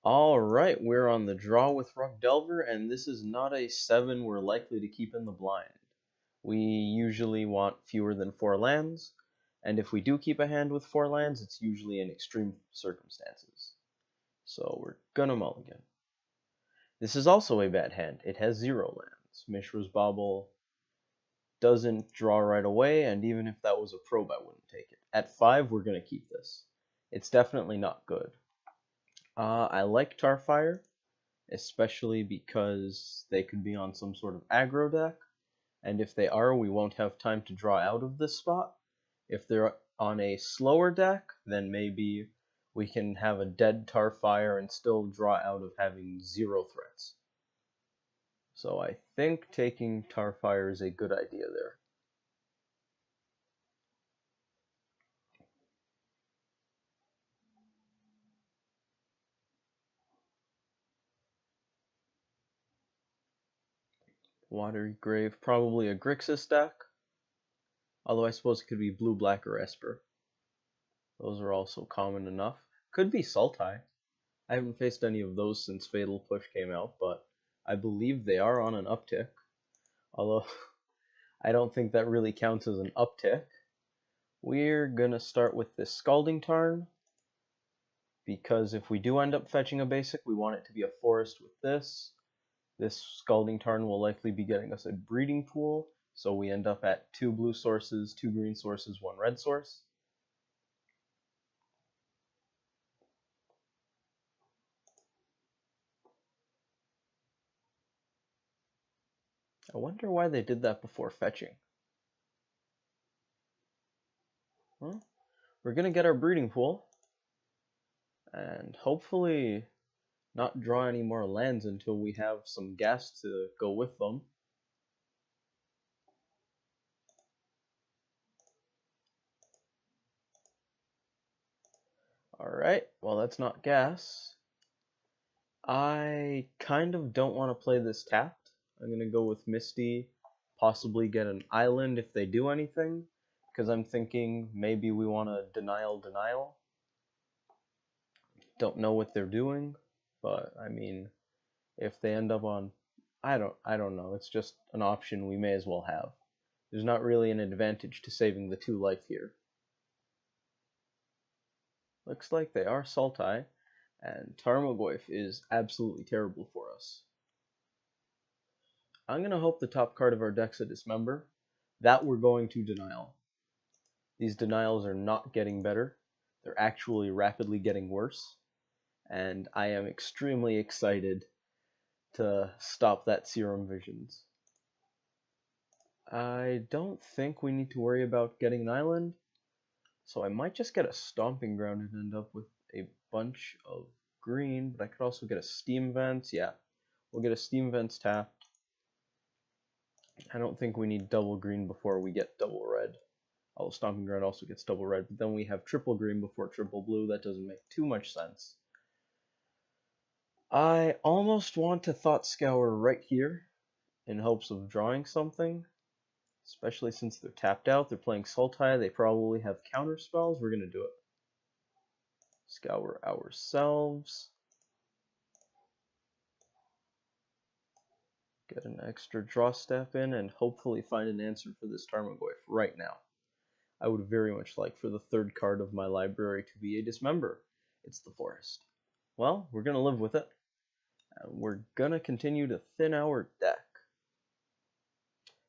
Alright, we're on the draw with Rock Delver, and this is not a 7 we're likely to keep in the blind. We usually want fewer than 4 lands, and if we do keep a hand with 4 lands, it's usually in extreme circumstances. So we're gonna mulligan. This is also a bad hand. It has 0 lands. Mishra's Bauble doesn't draw right away, and even if that was a probe, I wouldn't take it. At 5, we're gonna keep this. It's definitely not good. I like Tarfire, especially because they could be on some sort of aggro deck, and if they are, we won't have time to draw out of this spot. If they're on a slower deck, then maybe we can have a dead Tarfire and still draw out of having 0 threats. So I think taking Tarfire is a good idea there. Watery Grave, probably a Grixis deck. Although I suppose it could be blue, black, or Esper. Those are also common enough. Could be Sultai. I haven't faced any of those since Fatal Push came out, but I believe they are on an uptick. Although, I don't think that really counts as an uptick. We're gonna start with this Scalding Tarn, because if we do end up fetching a basic, we want it to be a forest with this. This Scalding Tarn will likely be getting us a breeding pool, so we end up at 2 blue sources, 2 green sources, 1 red source. I wonder why they did that before fetching. Well, we're gonna get our breeding pool, and hopefully not draw any more lands until we have some gas to go with them. Alright, well that's not gas. I kind of don't want to play this tapped. I'm going to go with Misty, possibly get an island if they do anything, because I'm thinking maybe we want to denial. Don't know what they're doing, but I mean, if they end up on, I don't know, it's just an option we may as well have. There's not really an advantage to saving the 2 life here. Looks like they are Sultai, and Tarmogoyf is absolutely terrible for us. I'm going to hope the top card of our deck's a Dismember. That we're going to Denial. These denials are not getting better. They're actually rapidly getting worse. And I am extremely excited to stop that Serum Visions. I don't think we need to worry about getting an island. So I might just get a Stomping Ground and end up with a bunch of green, but I could also get a Steam Vents. Yeah, we'll get a Steam Vents tapped. I don't think we need double green before we get double red. Although Stomping Ground also gets double red, but then we have triple green before triple blue. That doesn't make too much sense. I almost want to Thought Scour right here in hopes of drawing something. Especially since they're tapped out, they're playing Sultai, they probably have counter spells. We're gonna do it. Scour ourselves. Get an extra draw step in and hopefully find an answer for this Tarmogoyf right now. I would very much like for the 3rd card of my library to be a Dismember. It's the Forest. Well, we're gonna live with it. And we're gonna continue to thin our deck,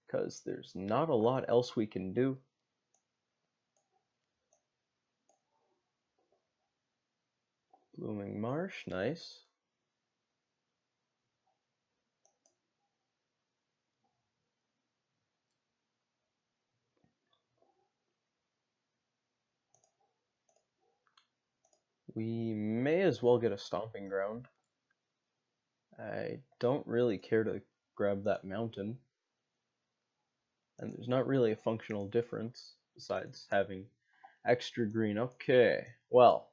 because there's not a lot else we can do. Blooming Marsh, nice. We may as well get a Stomping Ground. I don't really care to grab that mountain. And there's not really a functional difference besides having extra green. Okay, well,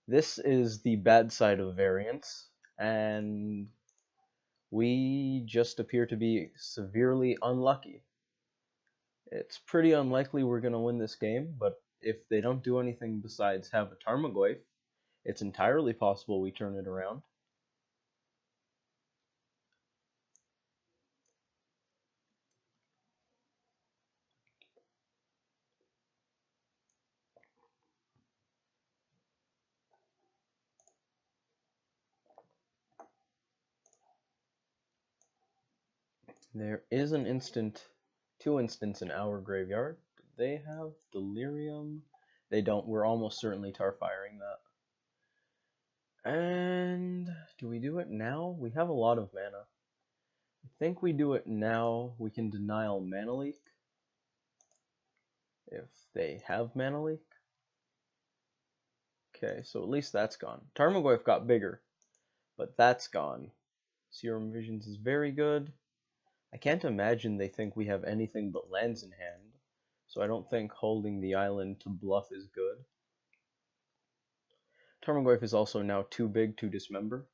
this is the bad side of variance, and we just appear to be severely unlucky. It's pretty unlikely we're going to win this game, but if they don't do anything besides have a Tarmogoyf, It's entirely possible we turn it around. There is an instant, 2 instants in our graveyard. Do they have Delirium? They don't. We're almost certainly tar firing that. And do we do it now? We have a lot of mana. I think we do it now. We can denial mana leak if they have mana leak. Okay, so at least that's gone. Tarmogoyf got bigger, but that's gone. Serum Visions is very good. I can't imagine they think we have anything but lands in hand, so I don't think holding the island to bluff is good. Tarmogoyf is also now too big to dismember.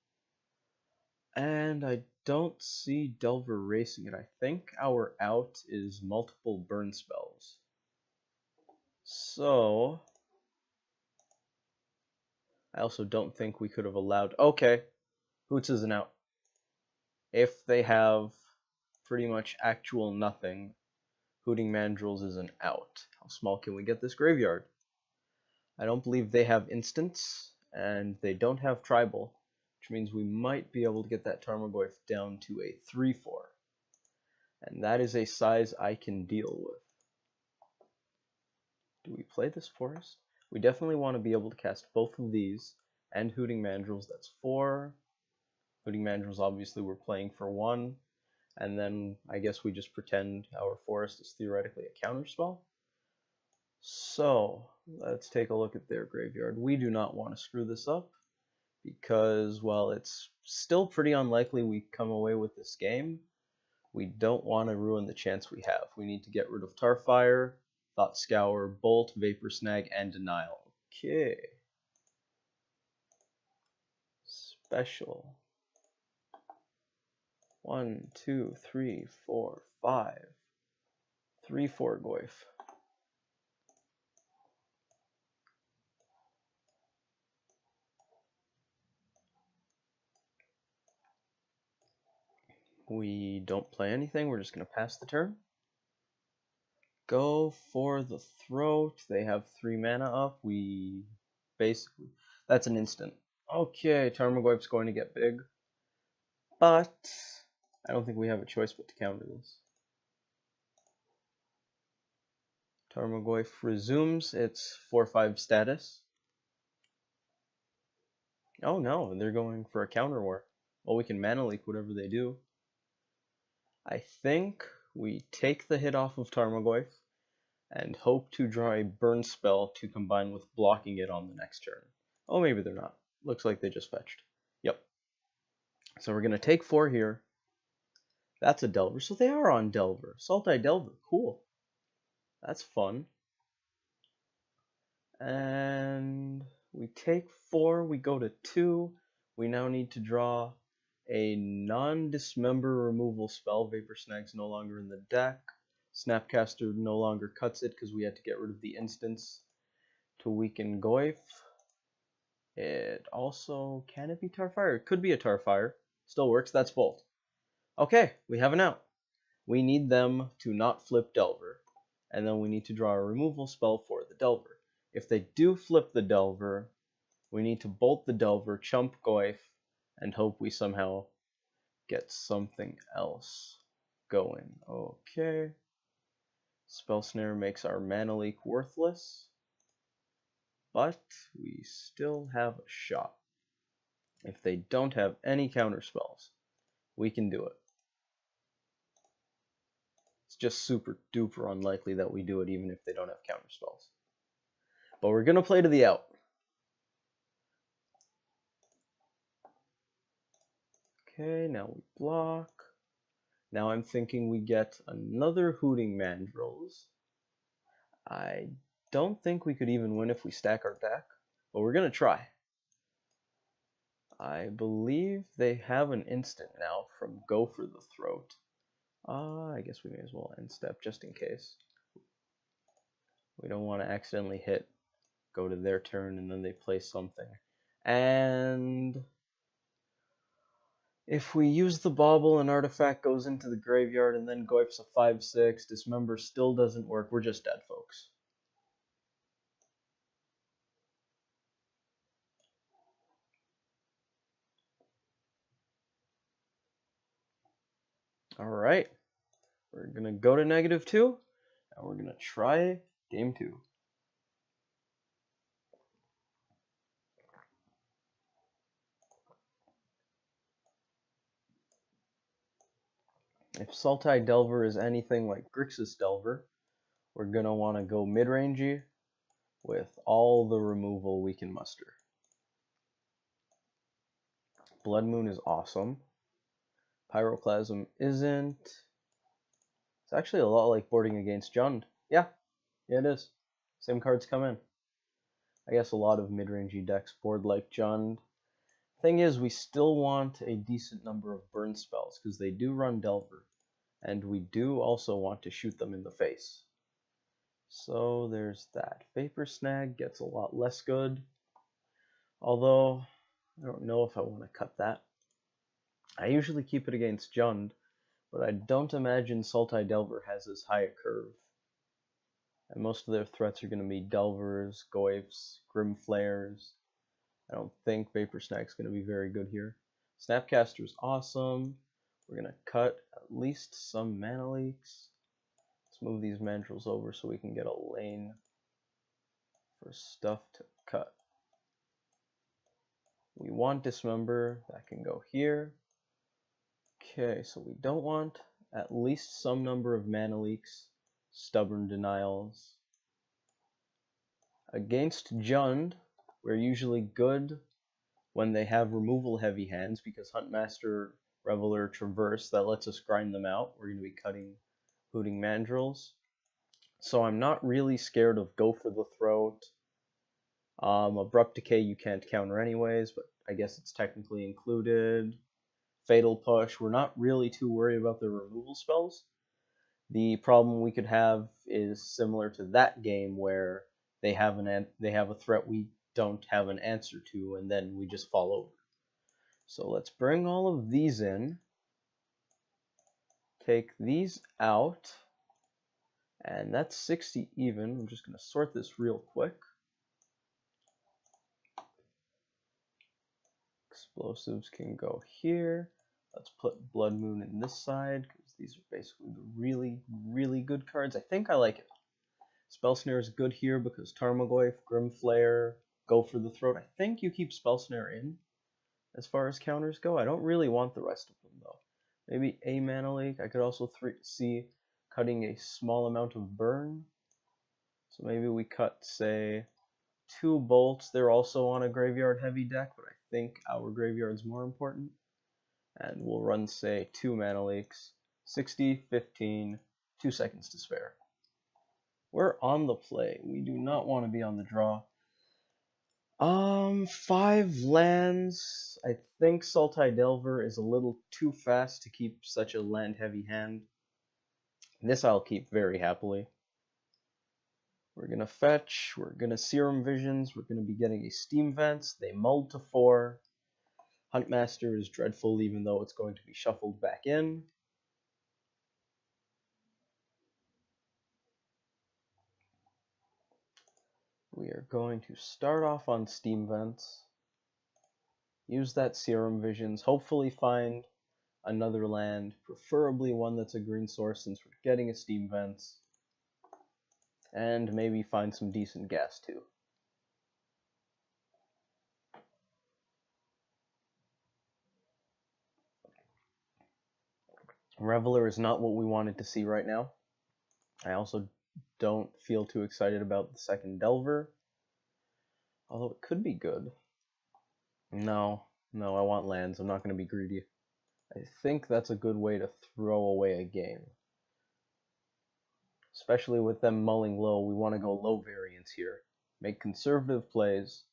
And I don't see Delver racing it. I think our out is multiple burn spells. So I also don't think we could have allowed... Okay, Hoots is an out. If they have pretty much actual nothing, Hooting Mandrills is an out. How small can we get this graveyard? I don't believe they have instants, and they don't have tribal, which means we might be able to get that Tarmogoyf down to a 3-4. And that is a size I can deal with. Do we play this forest? We definitely want to be able to cast both of these and Hooting Mandrills. That's 4. Hooting Mandrills, obviously, we're playing for 1. And then I guess we just pretend our forest is theoretically a counterspell. So let's take a look at their graveyard. We do not want to screw this up because, well, it's still pretty unlikely we come away with this game. We don't want to ruin the chance we have. We need to get rid of Tarfire, Thought Scour, Bolt, Vapor Snag, and Denial. Okay. Special. 1, 2, 3, 4, 5. 3-4 Goyf. We don't play anything. We're just going to pass the turn. Go for the throat. They have 3 mana up. We basically... That's an instant. Okay, Tarmogoyf's going to get big. But I don't think we have a choice but to counter this. Tarmogoyf resumes its 4-5 status. Oh no, they're going for a counter war. Well, we can mana leak whatever they do. I think we take the hit off of Tarmogoyf and hope to draw a burn spell to combine with blocking it on the next turn. Oh, maybe they're not. Looks like they just fetched. Yep. So we're going to take 4 here. That's a Delver. So they are on Delver. Sultai Delver. Cool. That's fun. And we take 4. We go to 2. We now need to draw a non-dismember removal spell. Vapor Snag's no longer in the deck. Snapcaster no longer cuts it because we had to get rid of the instance to weaken Goyf. It also, can it be Tarfire? It could be a Tarfire. Still works, that's Bolt. Okay, we have an out. We need them to not flip Delver. And then we need to draw a removal spell for the Delver. If they do flip the Delver, we need to bolt the Delver, chump Goyf, and hope we somehow get something else going. Okay. Spell Snare makes our mana leak worthless, but we still have a shot. If they don't have any counter spells, we can do it. It's just super duper unlikely that we do it even if they don't have counter spells. But we're going to play to the out. Okay, now we block. Now I'm thinking we get another Hooting Mandrills. I don't think we could even win if we stack our deck, but we're going to try. I believe they have an instant now from Go for the Throat. I guess we may as well end step just in case. We don't want to accidentally hit, go to their turn, and then they play something And if we use the bauble, an artifact goes into the graveyard and then Goyf's a 5/6, Dismember still doesn't work, we're just dead, folks. Alright, we're gonna go to -2, and we're gonna try game 2. If Sultai Delver is anything like Grixis Delver, we're going to want to go mid-rangey with all the removal we can muster. Blood Moon is awesome. Pyroclasm isn't. It's actually a lot like boarding against Jund. Yeah, it is. Same cards come in. I guess a lot of mid-rangey decks board like Jund. Thing is, we still want a decent number of burn spells, because they do run Delver. And we do also want to shoot them in the face. So there's that. Vapor Snag gets a lot less good. Although, I don't know if I want to cut that. I usually keep it against Jund, but I don't imagine Sultai Delver has as high a curve. And most of their threats are going to be Delvers, Goyfs, Grim Flares. I don't think Vapor Snag's going to be very good here. Snapcaster's awesome. We're going to cut at least some mana leaks. Let's move these mandrills over so we can get a lane for stuff to cut. We want Dismember, that can go here. Okay, so we don't want at least some number of mana leaks, stubborn denials. Against Jund, we're usually good when they have removal heavy hands, because Huntmaster, Reveler, Traverse, that lets us grind them out. We're going to be cutting Hooting Mandrills. So I'm not really scared of Go for the Throat. Abrupt Decay you can't counter anyways, but I guess it's technically included. Fatal Push, we're not really too worried about the removal spells. The problem we could have is similar to that game where they have a threat we don't have an answer to, and then we just fall over. So let's bring all of these in, take these out, and that's 60 even. I'm just going to sort this real quick. Explosives can go here. Let's put Blood Moon in this side, because these are basically the really, really good cards. I think I like it. Spell Snare is good here because Tarmogoyf, Grim Flare, Go for the Throat. I think you keep Spell Snare in as far as counters go. I don't really want the rest of them, though. Maybe a Mana Leak. I could also see cutting a small amount of burn. So maybe we cut, say, 2 bolts. They're also on a graveyard heavy deck, but I think our graveyard's more important. And we'll run, say, 2 Mana Leaks. 60, 15, 2 seconds to spare. We're on the play. We do not want to be on the draw. 5 lands. I think Sultai Delver is a little too fast to keep such a land-heavy hand. This I'll keep very happily. We're going to fetch. We're going to Serum Visions. We're going to be getting a Steam Vents. They mulled to 4. Huntmaster is dreadful, even though it's going to be shuffled back in. We are going to start off on Steam Vents. Use that Serum Visions. Hopefully find another land, preferably one that's a green source since we're getting a Steam Vents. And maybe find some decent gas too. Reveler is not what we wanted to see right now. I also don't feel too excited about the second Delver, although it could be good. No, I want lands. I'm not going to be greedy. I think that's a good way to throw away a game. Especially with them mulling low, we want to go low variance here. Make conservative plays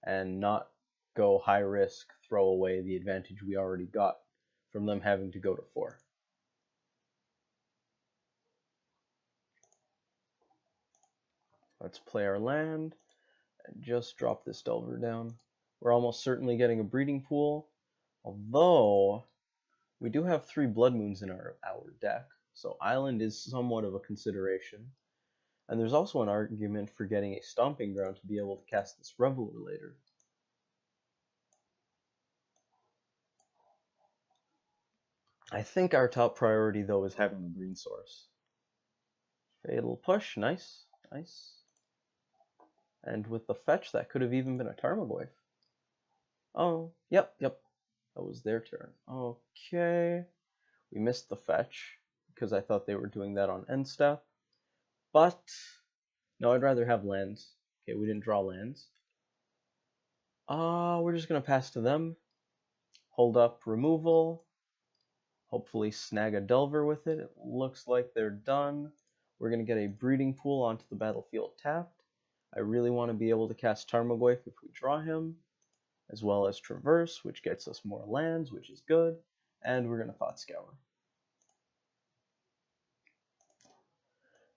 and not go high risk, throw away the advantage we already got from them having to go to 4. Let's play our land and just drop this Delver down. We're almost certainly getting a breeding pool, although we do have 3 Blood Moons in our deck, so Island is somewhat of a consideration. And there's also an argument for getting a Stomping Ground to be able to cast this Reveler later. I think our top priority, though, is having the green source. Fatal Push, nice, nice. And with the fetch, that could have even been a Tarmogoyf. Oh, yep. That was their turn. Okay. We missed the fetch, because I thought they were doing that on end step. But, no, I'd rather have lands. Okay, we didn't draw lands. We're just going to pass to them. Hold up removal. Hopefully snag a Delver with it. It looks like they're done. We're going to get a Breeding Pool onto the battlefield tapped. I really want to be able to cast Tarmogoyf if we draw him, as well as Traverse, which gets us more lands, which is good. And we're going to Thought Scour.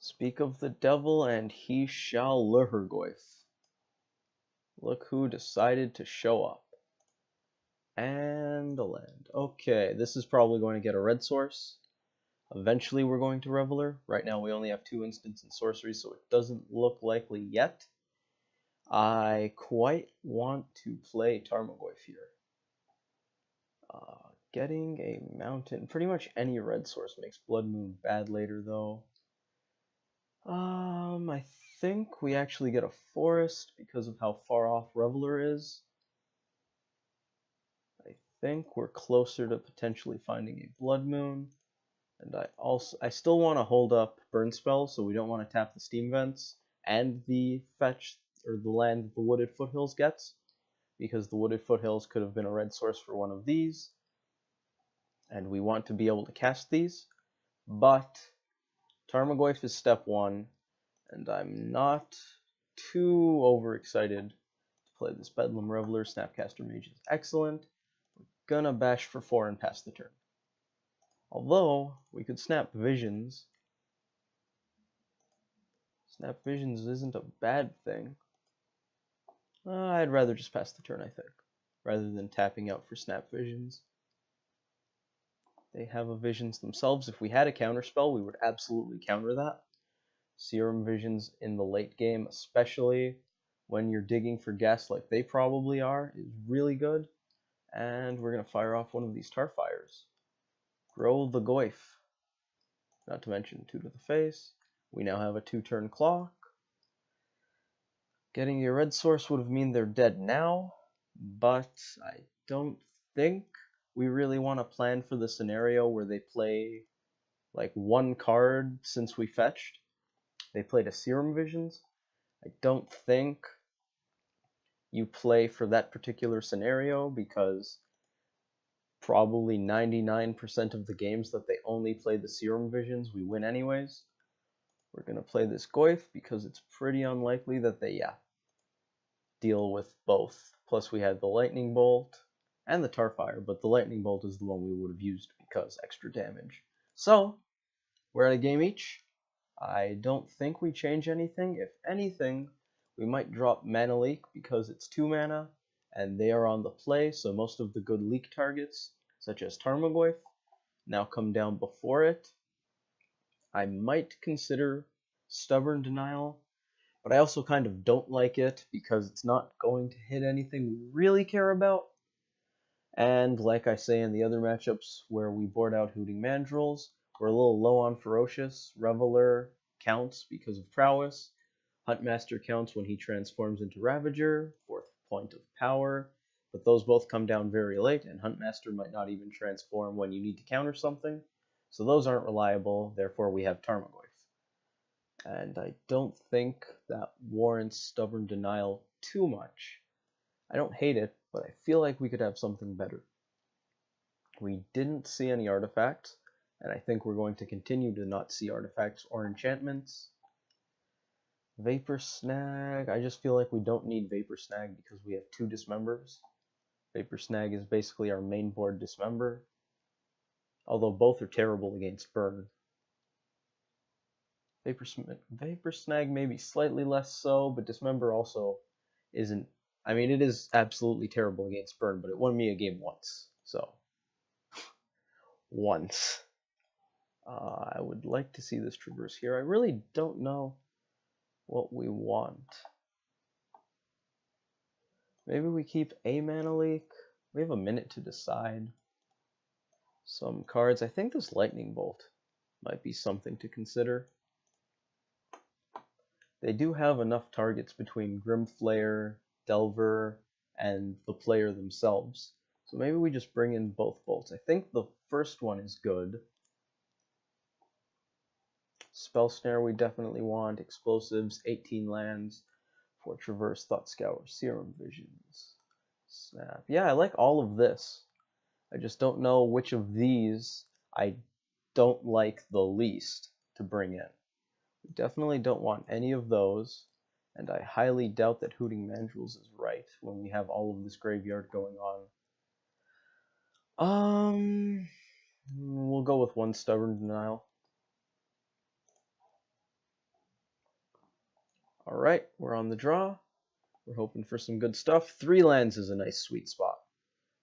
Speak of the devil, and he shall Lurgoyf. Look who decided to show up. And a land. Okay, this is probably going to get a red source. Eventually we're going to Reveler. Right now we only have 2 instants and sorceries, so it doesn't look likely yet. I quite want to play Tarmogoyf here. Getting a mountain. Pretty much any red source makes Blood Moon bad later, though. I think we actually get a forest because of how far off Reveler is. I think we're closer to potentially finding a Blood Moon. And I still want to hold up Burn Spell, so we don't want to tap the Steam Vents and the fetch, or the land that the Wooded Foothills gets, because the Wooded Foothills could have been a red source for one of these, and we want to be able to cast these. But Tarmogoyf is step 1, and I'm not too overexcited to play this Bedlam Reveler. Snapcaster Mage is excellent. We're gonna bash for 4 and pass the turn. Although, we could Snap Visions. Snap Visions isn't a bad thing. I'd rather just pass the turn, I think, rather than tapping out for Snap Visions. They have a Visions themselves. If we had a counterspell, we would absolutely counter that. Serum Visions in the late game, especially when you're digging for gas like they probably are, is really good. And we're going to fire off one of these Tarfires. Grow the Goyf. Not to mention 2 to the face. We now have a 2-turn clock. Getting a red source would have mean they're dead now, but I don't think we really want to plan for the scenario where they play like 1 card since we fetched. They played a Serum Visions. I don't think you play for that particular scenario because probably 99% of the games that they only play the Serum Visions, we win anyways. We're going to play this Goyf because it's pretty unlikely that they, deal with both. Plus we had the Lightning Bolt and the Tarfire, but the Lightning Bolt is the one we would have used because extra damage. So, we're at a game each. I don't think we change anything. If anything, we might drop Mana Leak because it's 2 mana, and they are on the play, so most of the good leak targets, such as Tarmogoyf, now come down before it. I might consider Stubborn Denial, but I also kind of don't like it because it's not going to hit anything we really care about. And like I say in the other matchups where we board out Hooting Mandrills, we're a little low on Ferocious. Reveler counts because of prowess. Huntmaster counts when he transforms into Ravager, 4th point of power, but those both come down very late, and Huntmaster might not even transform when you need to counter something, so those aren't reliable, therefore we have Tarmogoyf. And I don't think that warrants Stubborn Denial too much. I don't hate it, but I feel like we could have something better. We didn't see any artifacts, and I think we're going to continue to not see artifacts or enchantments. Vapor Snag, I just feel like we don't need Vapor Snag because we have 2 Dismembers. Vapor Snag is basically our main board Dismember, although both are terrible against Burn. Vapor Snag maybe slightly less so, but Dismember also isn't I mean, it is absolutely terrible against burn, but it won me a game once. So, once. I would like to see this traverse here. I really don't know what we want. Maybe we keep a mana leak. We have a minute to decide some cards. I think this lightning bolt might be something to consider. They do have enough targets between Grimflayer, Delver, and the player themselves. So maybe we just bring in both bolts. I think the first one is good. Spell Snare we definitely want. Explosives, 18 lands for Traverse, Thought Scour, Serum Visions. Snap. Yeah, I like all of this. I just don't know which of these I don't like the least to bring in. We definitely don't want any of those, and I highly doubt that Hooting Mandrills is right when we have all of this graveyard going on. We'll go with one Stubborn Denial. Alright, we're on the draw. We're hoping for some good stuff. 3 lands is a nice sweet spot.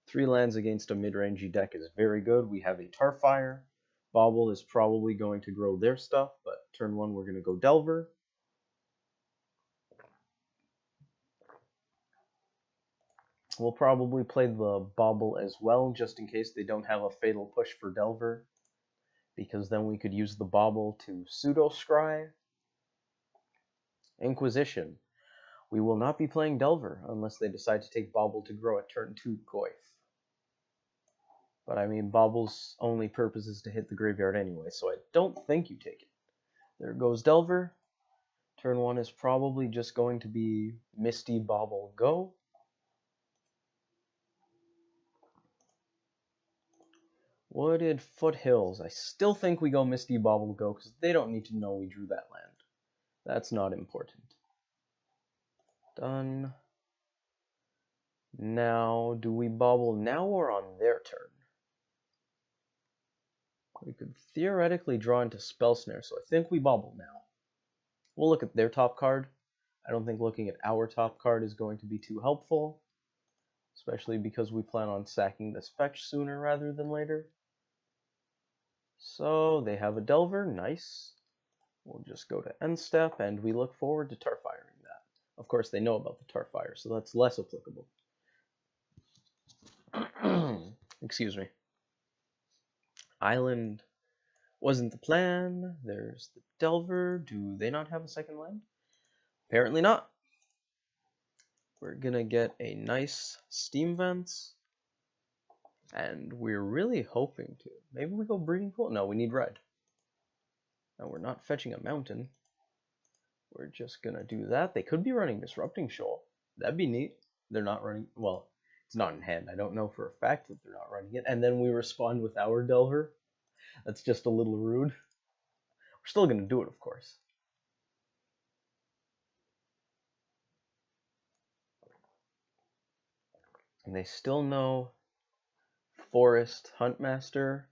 3 lands against a mid-rangey deck is very good. We have a Tarfire. Bobble is probably going to grow their stuff, but turn 1 we're going to go Delver. We'll probably play the Bobble as well, just in case they don't have a Fatal Push for Delver, because then we could use the Bobble to Pseudo-Scry. Inquisition. We will not be playing Delver unless they decide to take Bobble to grow at turn 2 Goyf. But I mean, Bobble's only purpose is to hit the graveyard anyway, so I don't think you take it. There goes Delver. Turn 1 is probably just going to be Misty Bobble Go. Wooded Foothills. I still think we go Misty Bobble Go because they don't need to know we drew that land. That's not important. Done. Now, do we bobble now or on their turn? We could theoretically draw into Spell Snare, so I think we bobble now. We'll look at their top card. I don't think looking at our top card is going to be too helpful, especially because we plan on sacking this fetch sooner rather than later. So they have a Delver, nice. We'll just go to end step, and we look forward to Tarfiring that. Of course, they know about the Tarfire, so that's less applicable. Excuse me. Island wasn't the plan. There's the Delver. Do they not have a second land? Apparently not. We're gonna get a nice Steam Vents. And we're really hoping to. Maybe we go Breeding Pool? No, we need red. No, we're not fetching a mountain. We're just gonna do that. They could be running Disrupting Shoal. That'd be neat. They're not running, well, it's not in hand. I don't know for a fact that they're not running it. And then we respond with our Delver. That's just a little rude. We're still gonna do it, of course. And they still know Forest Huntmaster.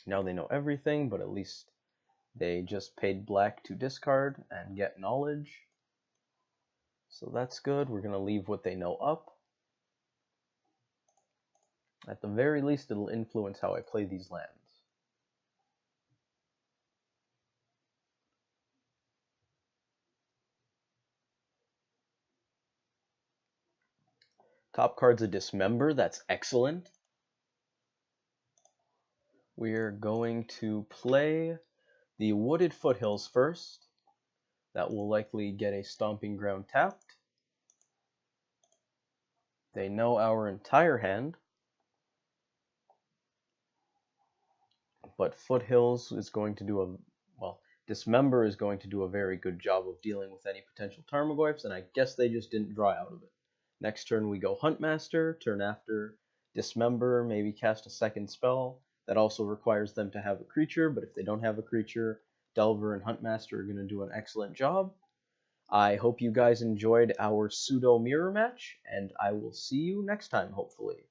Now they know everything, but at least they just paid black to discard and get knowledge. So that's good. We're going to leave what they know up. At the very least, it'll influence how I play these lands. Top card's a Dismember. That's excellent. We're going to play the Wooded Foothills first. That will likely get a Stomping Ground tapped. They know our entire hand. But Foothills is going to do a, well, Dismember is going to do a very good job of dealing with any potential Tarmogoyfs, and I guess they just didn't draw out of it. Next turn we go Huntmaster, turn after Dismember, maybe cast a second spell. That also requires them to have a creature, but if they don't have a creature, Delver and Huntmaster are going to do an excellent job. I hope you guys enjoyed our pseudo mirror match, and I will see you next time, hopefully.